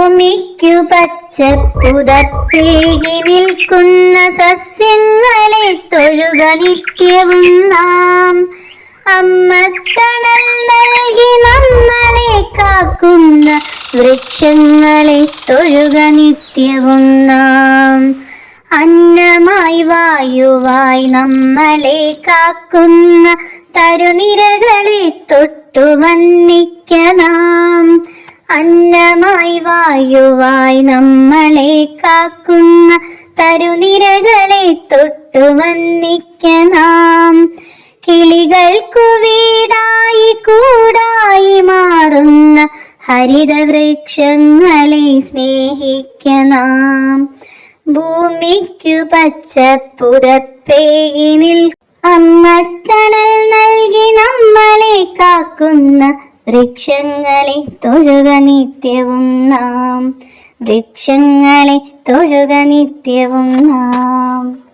ഭൂമിക്കു പച്ചപ്പുതപ്പേകി നിൽക്കുന്ന സസ്യങ്ങളെ തൊഴുക നിത്യവും നാം. അമ്മത്തണൽ നൽകി നമ്മളെ കാക്കുന്ന വൃക്ഷങ്ങളെ തൊഴുക നിത്യവും നാം. അന്നമായി വായുവായി നമ്മളെ കാക്കുന്ന തരുനിരകളെ തൊട്ടു വന്ദിക്ക നാം. അന്നമായി വായുവായി നമ്മളെ കാക്കുന്ന തരുനിരകളെ തൊട്ടു വന്ദിക്ക നാം. കിളികൾക്കു വീടായി കൂടായി മാറുന്ന ഹരിതവൃക്ഷങ്ങളെ സ്നേഹിക്ക നാം. ഭൂമിക്കു പച്ചപ്പുതപ്പേകി അമ്മത്തണൽ നൽകി നമ്മളെ കാക്കുന്ന വൃക്ഷങ്ങളെ തൊഴുക നിത്യവും നാം. വൃക്ഷങ്ങളെ തൊഴുക നിത്യവും നാം.